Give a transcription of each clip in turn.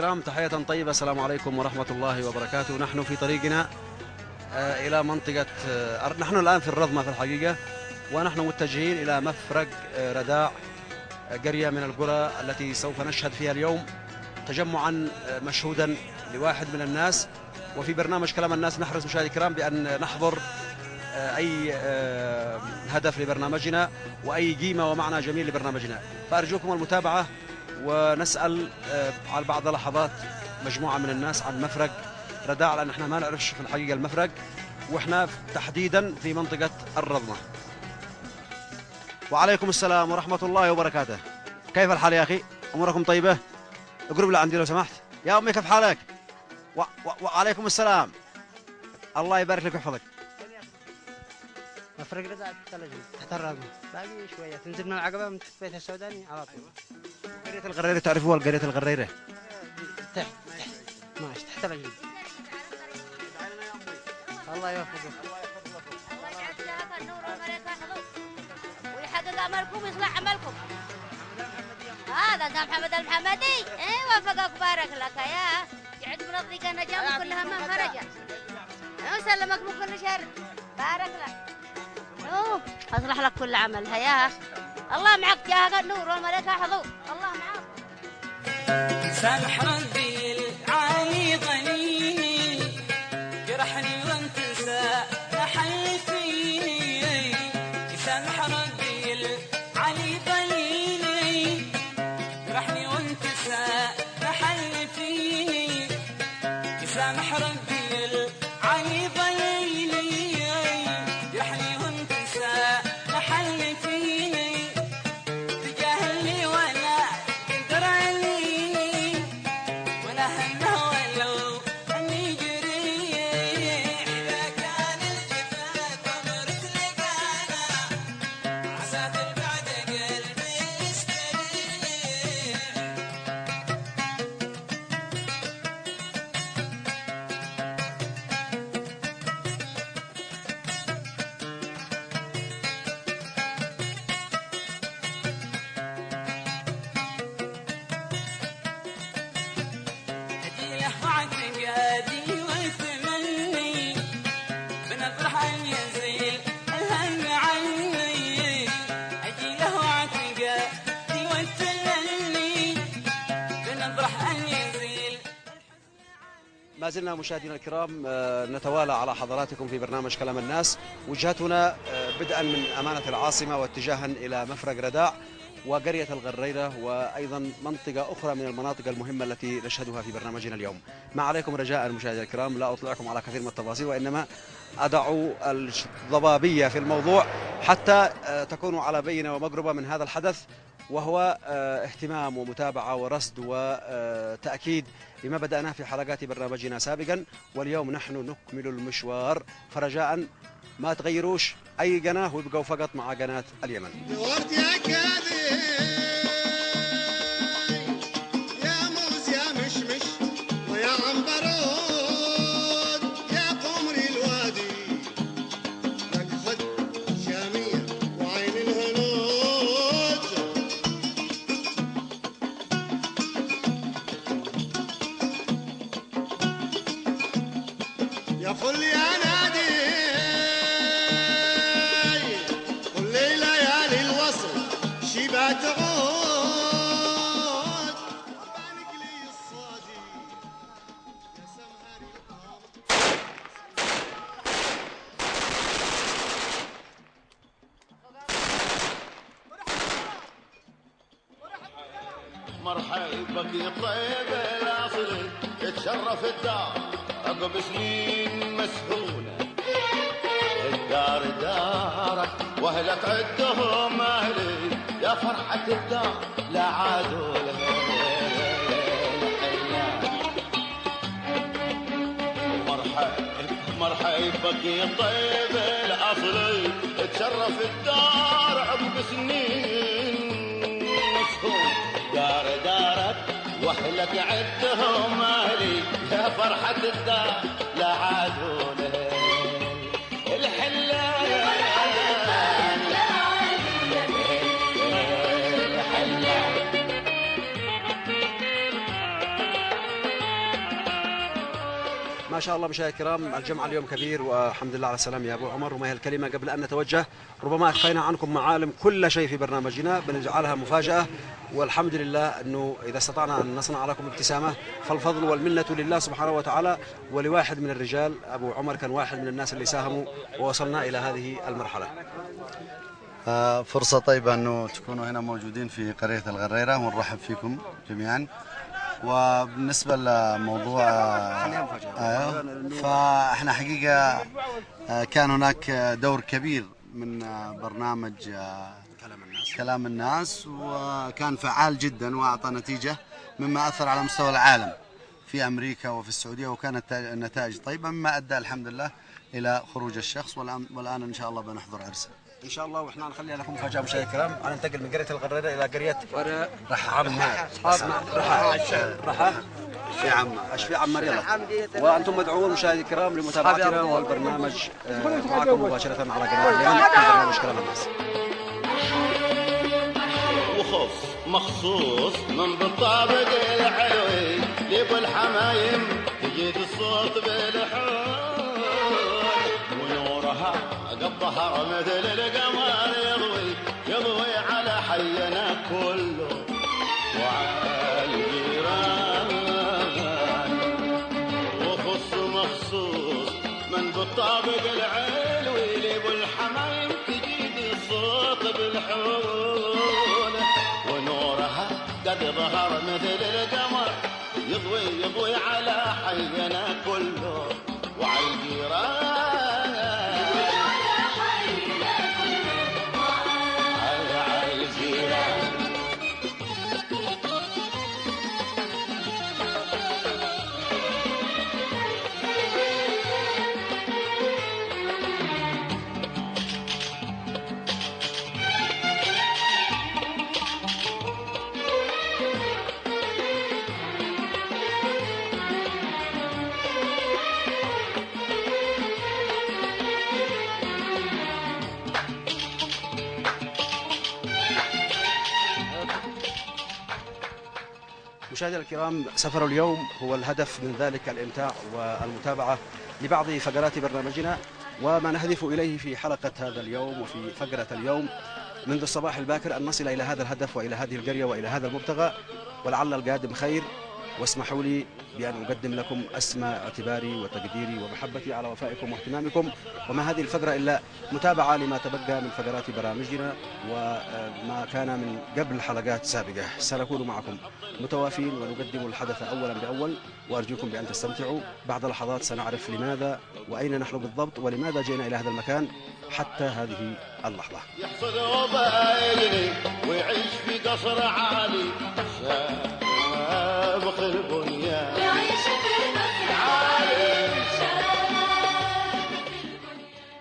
الكرام، تحية طيبة، السلام عليكم ورحمة الله وبركاته. نحن في طريقنا إلى منطقة نحن الآن في الرضمة في الحقيقة، ونحن متجهين إلى مفرق رداع، قرية من القرى التي سوف نشهد فيها اليوم تجمعا مشهودا لواحد من الناس. وفي برنامج كلام الناس نحرص مشاهدي الكرام بأن نحضر أي هدف لبرنامجنا وأي قيمة ومعنى جميل لبرنامجنا، فأرجوكم المتابعة. ونسأل على بعض لحظات مجموعة من الناس عن مفرق رداع، لأن احنا ما نعرفش في الحقيقة المفرق، واحنا تحديدا في منطقة الرضمة. وعليكم السلام ورحمة الله وبركاته. كيف الحال يا أخي؟ أموركم طيبة؟ اقرب لعندي لو سمحت. يا أمي كيف حالك؟ وعليكم السلام. الله يبارك لك ويحفظك. مفرق رداع تحت الرضمة، باقي شوية تنزل من العقبة من بيت السوداني على طول. قرية الغريرة تعرفوها؟ القرية الغريرة تحت ماشي تحت العجل. الله يوفقك. الله يجعل لها النور والملائكة يحفظوك ويحقق أملكم ويصلح عملكم. هذا ده محمد المحمدي، وفقك بارك لك يا يعد من الضيق النجاة من كل هم فرجا، وسلمك من كل شر، بارك لك. أصلح لك كل عمل هيا. الله معك جاهك النور والملائكة يحفظوك. الله معك. سامح ربي العالي ظنيني، جرحني وانت سامحني فيني. سامح ربي العالي ظنيني، جرحني وانت سامحني فيني. سامح ربي العالي ظنيني، جرحني وانت سامحني فيني. تجاهلني ولا قدر علي، ولا همه ولو اني جريح. اذا كان التفات عمرك لقانا، عساك بعد قلبي يستريح. هديه واعتقادي واتمني، بنفرح ان يزيل الهم عني. هديه واعتقادي واتمني، بنفرح ان يزيل. ما زلنا مشاهدينا الكرام نتوالى على حضراتكم في برنامج كلام الناس. وجهتنا بدءا من أمانة العاصمة واتجاها إلى مفرق رداع وقرية الغريرة، وأيضا منطقة أخرى من المناطق المهمة التي نشهدها في برنامجنا اليوم. ما عليكم رجاء مشاهدينا الكرام لا أطلعكم على كثير من التفاصيل، وإنما أضع الضبابية في الموضوع حتى تكونوا على بينة ومقربة من هذا الحدث، وهو اهتمام ومتابعة ورصد وتأكيد لما بدأناه في حلقات برنامجنا سابقا. واليوم نحن نكمل المشوار، فرجاء ما تغيروش أي قناة ويبقوا فقط مع قناة اليمن. دورت يا كاذب يا موز يا مشمش ويا عنبرود يا قمر الوادي، لك خد شامية وعين الهنود. يا خل يا نادي كل ليالي الوصل شبات عود، وبانك لي الصاجي يا سمهري القام. مرحبك يا طيب الاصلي، تشرف الدار عقب سنين مسهوله. الدار دارك واهلك عدهم اهلي، يا فرحه الدار لا عادوا لها. مرحبك يا طيب الاصلي، تشرف الدار عقب سنين مسهوله. دارك واهلك عدهم اهلي، يا فرحة الدار لا عادوا له. الحلال ما شاء الله مشاهدينا الكرام، الجمع اليوم كبير والحمد لله على السلامة يا أبو عمر. وما هي الكلمة قبل أن نتوجه؟ ربما أخفينا عنكم معالم كل شيء في برنامجنا بنجعلها مفاجأة، والحمد لله أنه إذا استطعنا أن نصنع لكم ابتسامة فالفضل والمنة لله سبحانه وتعالى ولواحد من الرجال. أبو عمر كان واحد من الناس اللي ساهموا ووصلنا إلى هذه المرحلة. فرصة طيبة أنه تكونوا هنا موجودين في قرية الغريرة ونرحب فيكم جميعا. وبالنسبة لموضوع فإحنا حقيقة كان هناك دور كبير من برنامج كلام الناس وكان فعال جدا وأعطى نتيجة مما أثر على مستوى العالم في أمريكا وفي السعودية، وكانت النتائج طيبة مما أدى الحمد لله إلى خروج الشخص. والآن إن شاء الله بنحضر عرسه ان شاء الله. واحنا نخليها لكم مفاجاه مشاهدينا الكرام. هننتقل من قريه الغريره الى قريه رحا في عمان اشفي عمان. يلا وانتم مدعوون مشاهدينا الكرام لمتابعتنا والبرنامج معكم مباشره على قناه اليمن في برنامج كلام الناس. وخص مخصوص من بالطابق العلوي ليب الحمايم تجيد الصوت بالحول ونورها قبها مثل القمر يضوي على حينا كله وعلى الجيران. وخص مخصوص من بالطابق العلوي ليب الحمايم تجيد الصوت بالحول ونورها قد ظهر مثل القمر يضوي على حينا كله وعلى الجيران. مشاهدينا الكرام، سفر اليوم هو الهدف من ذلك الإمتاع والمتابعة لبعض فقرات برنامجنا، وما نهدف إليه في حلقة هذا اليوم وفي فقرة اليوم منذ الصباح الباكر أن نصل إلى هذا الهدف وإلى هذه القرية وإلى هذا المبتغى، ولعل القادم خير. واسمحوا لي بأن أقدم لكم أسمى اعتباري وتقديري ومحبتي على وفائكم واهتمامكم. وما هذه الفقرة إلا متابعة لما تبقى من فقرات برامجنا وما كان من قبل حلقات سابقة. سنكون معكم متوافين ونقدم الحدث أولا بأول، وأرجوكم بأن تستمتعوا. بعد لحظات سنعرف لماذا وأين نحن بالضبط ولماذا جئنا إلى هذا المكان حتى هذه اللحظة. يحصد وبايني ويعيش في قصر عالي شابخ البنيان يعيش في قصر عالي.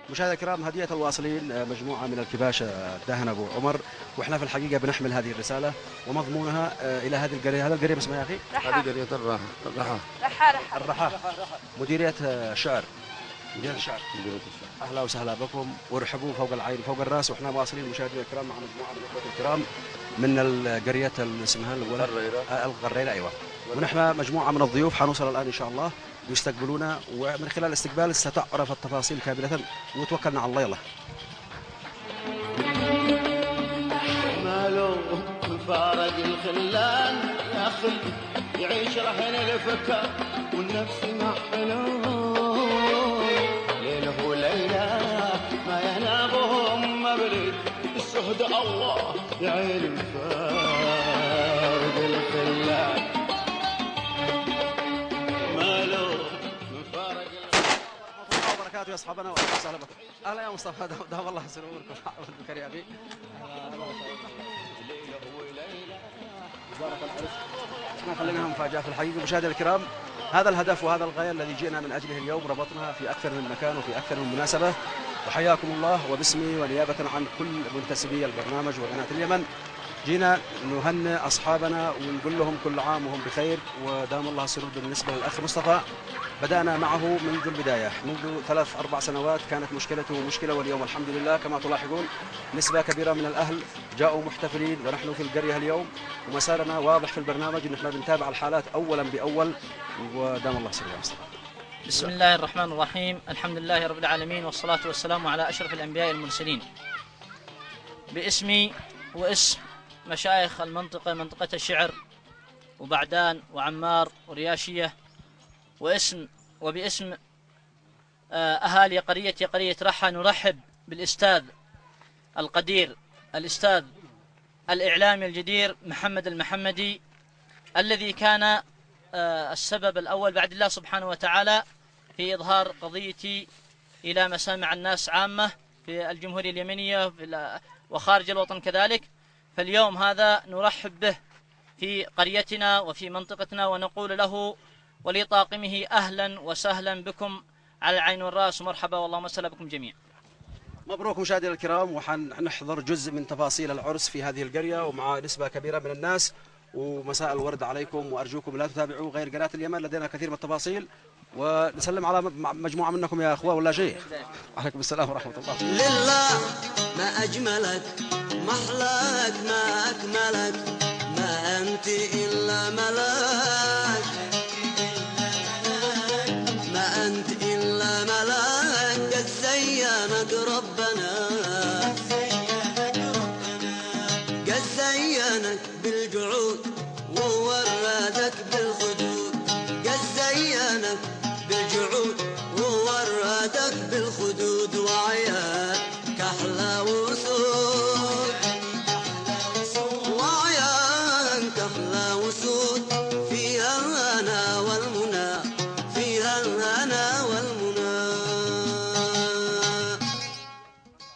مشاهدينا الكرام، هدية الواصلين مجموعة من الكباشة دهن أبو عمر، وإحنا في الحقيقة بنحمل هذه الرسالة ومضمونها إلى هذه القرية. هذا القرية اسمها يا أخي؟ هذه قرية الرحا مديرية الشعر. مديرية الشعر. أهلا وسهلا بكم وارحبوا فوق العين فوق الرأس. وإحنا واصلين مشاهدينا الكرام مع مجموعة من الأخوة الكرام من القرية اللي اسمها الغريرة. أيوة. ونحن مجموعة من الضيوف حنوصل الآن إن شاء الله ويستقبلونا، ومن خلال الاستقبال ستعرف التفاصيل كاملة، وتوكلنا على الله. يلا. مالو مفارق الخلان يا خل يعيش رهن الفكر والنفس محلول ليله وليلة ما ينابهم مبلد السهد الله يا عيني مفارق الخلان. يا اصحابنا واهلا وسهلا بكم. اهلا يا مصطفى، دام الله سروركم. حاول بكر يا اخي. احنا خليناها مفاجاه في الحقيقه. مشاهدينا الكرام، هذا الهدف وهذا الغايه الذي جئنا من اجله اليوم ربطناها في اكثر من مكان وفي اكثر من مناسبه. وحياكم الله وباسمي ونيابه عن كل منتسبي البرنامج وقناه اليمن، جينا نهنئ اصحابنا ونقول لهم كل عام وهم بخير ودام الله السرور. بالنسبه للاخ مصطفى، بدأنا معه منذ البداية، منذ 3-4 سنوات كانت مشكلته مشكلة، واليوم الحمد لله كما تلاحظون نسبة كبيرة من الأهل جاءوا محتفلين، ونحن في القرية اليوم ومسارنا واضح في البرنامج إن احنا بنتابع الحالات أولا بأول، ودام الله سرور يا مصطفى. بسم الله الرحمن الرحيم. الحمد لله رب العالمين، والصلاة والسلام على أشرف الأنبياء المرسلين. باسمي واسم مشايخ المنطقة، منطقة الشعر وبعدان وعمار ورياشية، وباسم أهالي قرية رحى، نرحب بالأستاذ القدير، الأستاذ الإعلامي الجدير محمد المحمدي، الذي كان السبب الأول بعد الله سبحانه وتعالى في إظهار قضيتي إلى مسامع الناس عامة في الجمهورية اليمنية وخارج الوطن كذلك. فاليوم هذا نرحب به في قريتنا وفي منطقتنا، ونقول له ولطاقمه أهلا وسهلا بكم على العين والرأس، ومرحبا والله وسهلا بكم جميعا. مبروك مشاهدينا الكرام، وحنحضر جزء من تفاصيل العرس في هذه القرية ومع نسبة كبيرة من الناس، ومساء الورد عليكم، وأرجوكم لا تتابعوا غير قناة اليمن، لدينا كثير من التفاصيل. ونسلم على مجموعة منكم يا أخوة ولا شيخ. عليكم السلام ورحمة الله. لله ما أجملك، ما أحلاك، ما أكملك، ما أنت إلا ملاك، ما أنت إلا ملاك، قد زينك ربنا، قد زينك بالجعود ووردك بالخدود، قد زينك بالجعود ووردك بالخدود، وعياك كحلى وسود، وعياك كحلى وسود، فيها الهنا والمنى، فيها الهنا والمنى.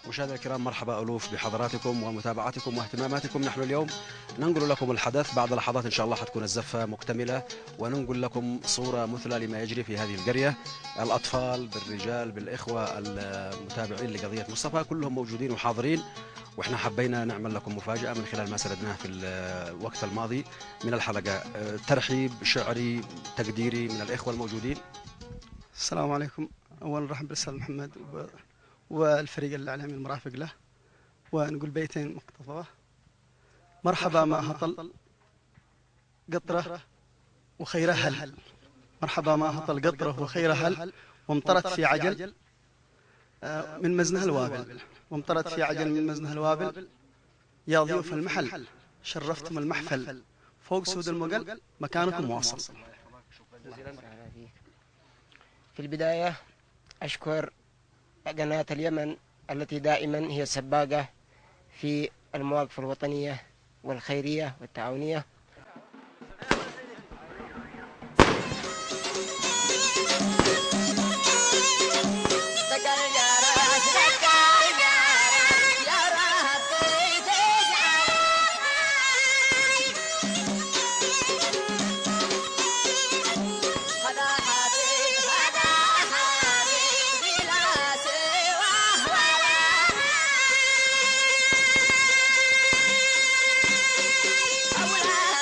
مشاهدينا الكرام، مرحبا ألوف بحضراتكم ومتابعتكم واهتماماتكم. نحن اليوم ننقل لكم الحدث، بعد لحظات إن شاء الله حتكون الزفة مكتملة، وننقل لكم صورة مثلى لما يجري في هذه القرية. الأطفال بالرجال بالإخوة المتابعين لقضية مصطفى كلهم موجودين وحاضرين، وإحنا حبينا نعمل لكم مفاجأة من خلال ما سردناه في الوقت الماضي من الحلقة. ترحيب شعري تقديري من الإخوة الموجودين. السلام عليكم. أولا نرحب بالأستاذ محمد والفريق الإعلامي المرافق له، ونقول بيتين مقتضبة. مرحبا ما هطل قطرة وخيرها هل، مرحبا ما هطل قطرة وخيرها هل، وامطرت في عجل من مزنها الوابل، وامطرت في عجل من مزنها الوابل، يا ضيوف المحل شرفتم المحفل، فوق سود المقل مكانكم واصل. في البداية أشكر قناة اليمن التي دائما هي سباقة في المواقف الوطنية والخيرية والتعاونية. أولاد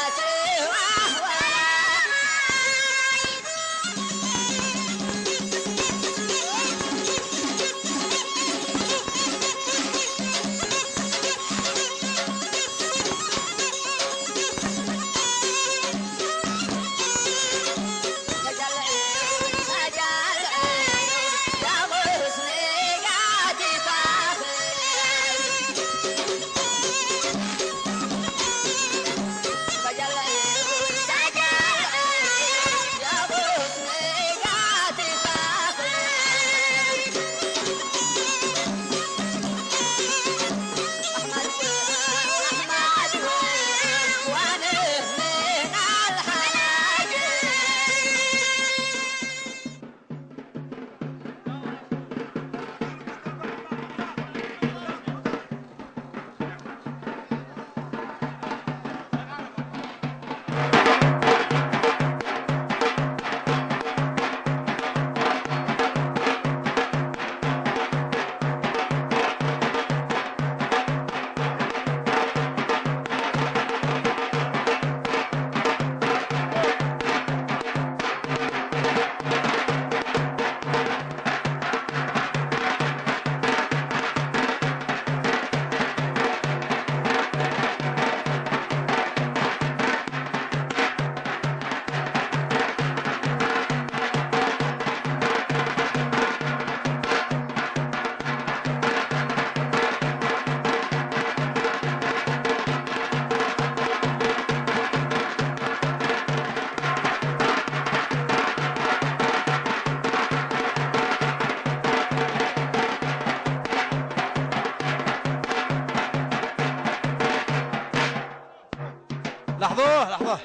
لحظة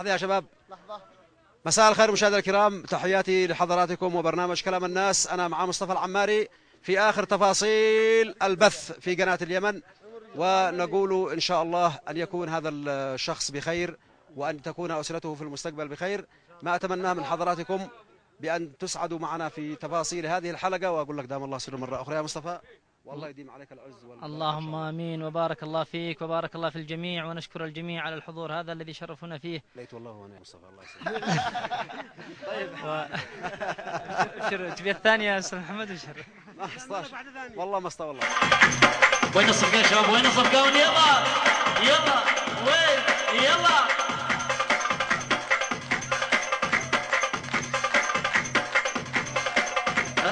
يا شباب. مساء الخير مشاهدينا الكرام، تحياتي لحضراتكم وبرنامج كلام الناس. أنا مع مصطفى العماري في آخر تفاصيل البث في قناة اليمن، ونقول إن شاء الله أن يكون هذا الشخص بخير وأن تكون أسرته في المستقبل بخير. ما أتمناه من حضراتكم بأن تسعدوا معنا في تفاصيل هذه الحلقة، وأقول لك دام الله سر مرة أخرى يا مصطفى، والله يديم عليك العز والبركة. اللهم امين، وبارك الله فيك وبارك الله في الجميع، ونشكر الجميع على الحضور هذا الذي شرفنا فيه. ليت والله وانا يا مصطفى، الله يسلمك. طيب ابشر، تبي الثانية يا استاذ محمد؟ ابشر. ما اسطاش والله، ما اسطى والله. وين الصفقة يا شباب؟ وين الصفقة؟ يلا يلا وين يلا.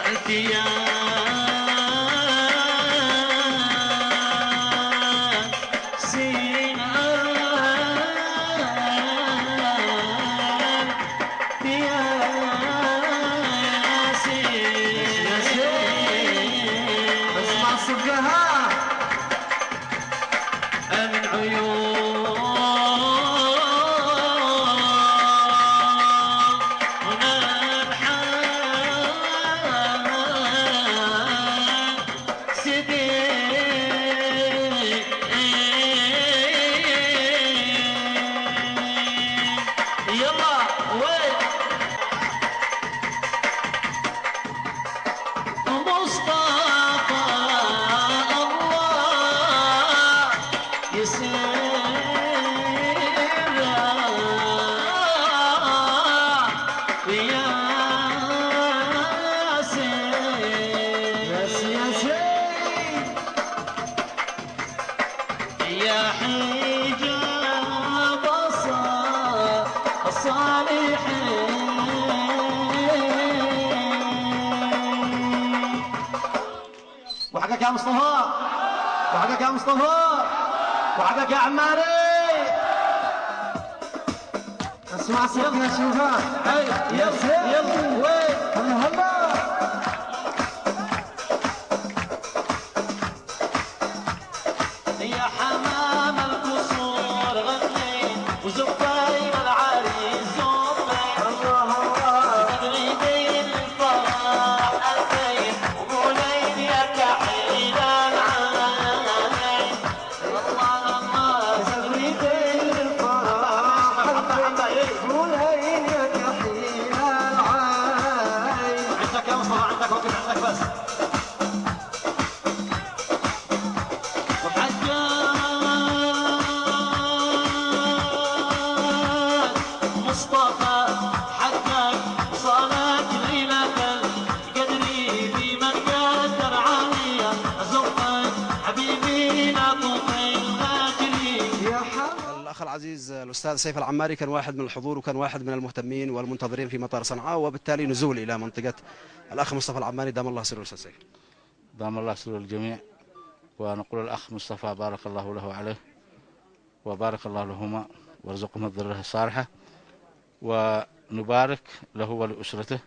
أنت يا وحقك يا مصطفى، وحقك يا مصطفى، وحقك يا عماري. اسمع صوتنا يا شباب. يلا يلا وين هلا. يا حمام القصور غني وزباين العريس زبين. الله الله. تغريدين الفرح ألفين وقولين يا كحيل العين. الله الله. تغريدين الفرح ألفين وقولين يا كحيل العين. عندك يا مصطفى، عندك وقت، عندك بس. الأخ العزيز الأستاذ سيف العماري كان واحد من الحضور، وكان واحد من المهتمين والمنتظرين في مطار صنعاء، وبالتالي نزول إلى منطقة الأخ مصطفى العماري. دام الله سره أستاذ سيف. دام الله سر الجميع، ونقول الأخ مصطفى بارك الله له عليه وبارك الله لهما وارزقهم الذرية الصالحة، ونبارك له ولأسرته.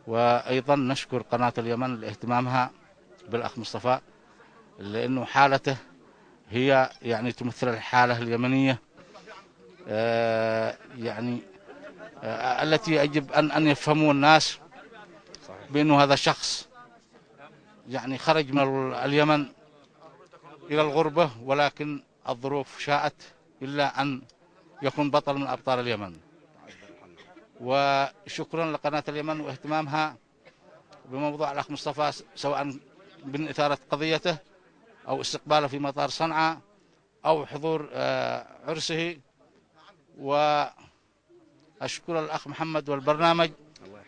وأيضا نشكر قناة اليمن لاهتمامها بالأخ مصطفى، لأنه حالته هي يعني تمثل الحالة اليمنية يعني التي يجب أن يفهموا الناس بأنه هذا شخص يعني خرج من اليمن إلى الغربة، ولكن الظروف شاءت إلا أن يكون بطل من أبطال اليمن. وشكرا لقناة اليمن واهتمامها بموضوع الأخ مصطفى، سواء من إثارة قضيته أو استقباله في مطار صنعاء أو حضور عرسه. وأشكر الأخ محمد والبرنامج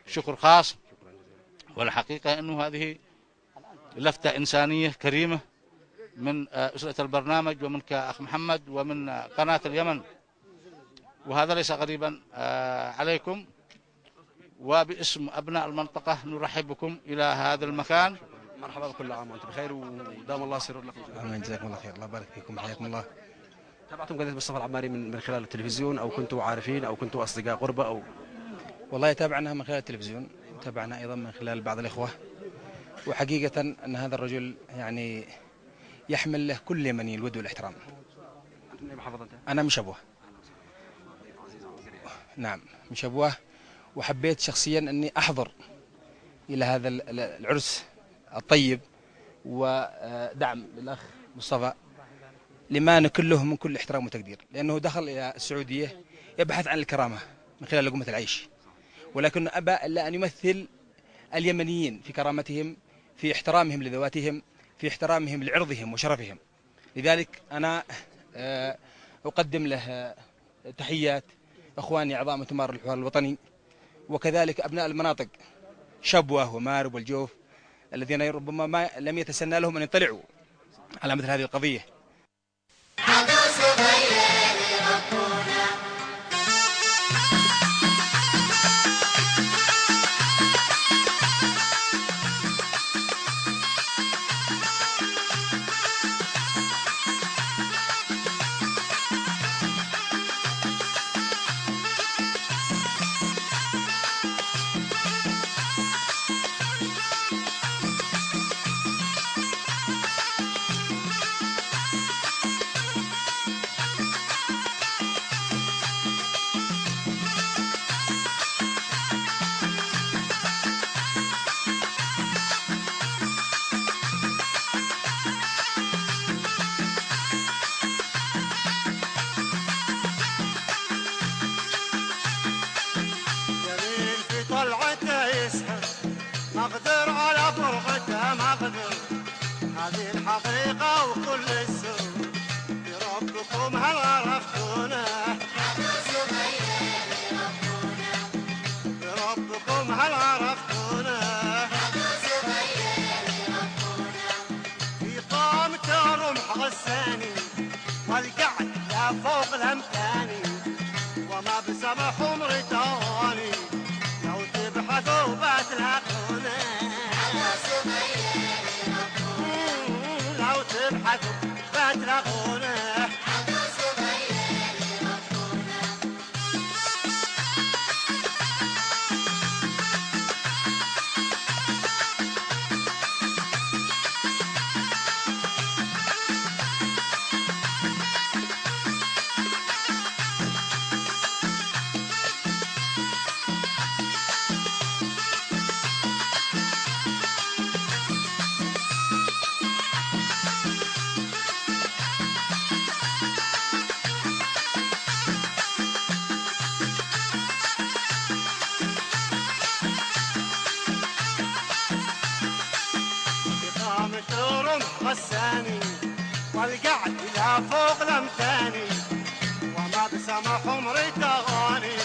شكر خاص، والحقيقة أنه هذه لفتة إنسانية كريمة من أسرة البرنامج ومن أخ محمد ومن قناة اليمن، وهذا ليس غريبا عليكم. وباسم أبناء المنطقة نرحب بكم إلى هذا المكان. مرحبا، بكل عام وانتم بخير، ودام الله سر لكم. امين، جزاكم الله خير، الله يبارك فيكم، حياكم الله. تابعتم قضية مصطفى العماري من خلال التلفزيون، او كنتوا عارفين، او كنتوا اصدقاء قربة، او؟ والله تابعناها من خلال التلفزيون، تابعنا ايضا من خلال بعض الاخوه. وحقيقه ان هذا الرجل يعني يحمل له كل يمني الود والاحترام. أنا من شبوة. نعم من شبوة، وحبيت شخصيا أني أحضر إلى هذا العرس الطيب ودعم للأخ مصطفى لما نكن له من كل احترام وتقدير، لأنه دخل إلى السعودية يبحث عن الكرامة من خلال لقمة العيش، ولكن أبى إلا أن يمثل اليمنيين في كرامتهم، في احترامهم لذواتهم، في احترامهم لعرضهم وشرفهم. لذلك أنا أقدم له تحيات أخواني أعضاء مؤتمر الحوار الوطني، وكذلك أبناء المناطق شبوة ومارب والجوف الذين ربما ما لم يتسنى لهم أن يطلعوا على مثل هذه القضية. مقدر على فرقته مقدر، هذه الحقيقة وكل السوء بربكم هل عرفتونه، بربكم هل عرفتونه، في قامة رمح غساني والقعد لا فوق الأمثاني، وما بسمح عمري تواني لو تبحثوا بتلاقونه، لو تبحثوا بتلاقونه. غساني والقعد لا فوق الامثاني، وما بسمح عمري تغاني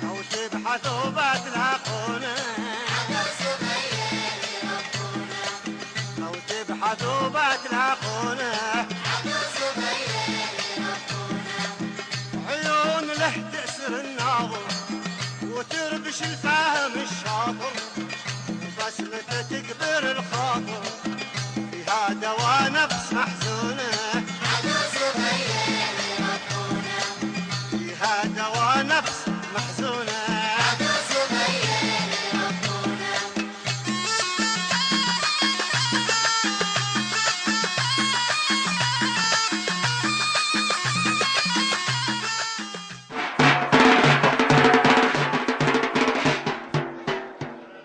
لو تبحثوا بتلاقونه، لو تبحثوا بتلاقونه. عيون له تأسر الناظر وتربش الفهم الشاطر، وبسمته تكبر الخاطر، فيها دوا نفس محزونة، فيها دوا نفس محزونة.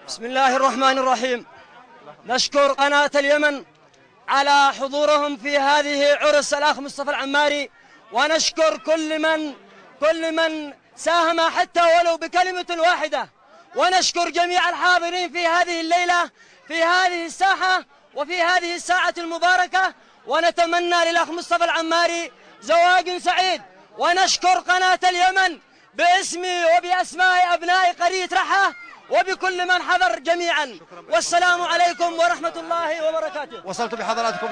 بسم الله الرحمن الرحيم. نشكر قناة اليمن على حضورهم في هذه عرس الأخ مصطفى العماري، ونشكر كل من ساهم حتى ولو بكلمة واحدة، ونشكر جميع الحاضرين في هذه الليلة في هذه الساحة وفي هذه الساعة المباركة، ونتمنى للأخ مصطفى العماري زواج سعيد. ونشكر قناة اليمن باسمي وبأسماء أبناء قرية رحة وبكل من حضر جميعا، والسلام عليكم ورحمة الله وبركاته. وصلت بحضراتكم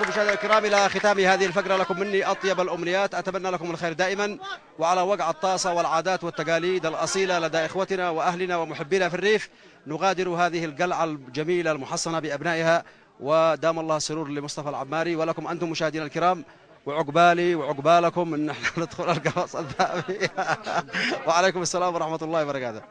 مشاهدينا الكرام إلى ختام هذه الفقرة. لكم مني أطيب الأمنيات، أتمنى لكم الخير دائما وعلى وقع الطاسة والعادات والتقاليد الأصيلة لدى إخوتنا وأهلنا ومحبينا في الريف. نغادر هذه القلعة الجميلة المحصنة بأبنائها، ودام الله السرور لمصطفى العماري ولكم أنتم مشاهدينا الكرام، وعقبالي وعقبالكم ان احنا ندخل القفص الذهبي. وعليكم السلام ورحمة الله وبركاته.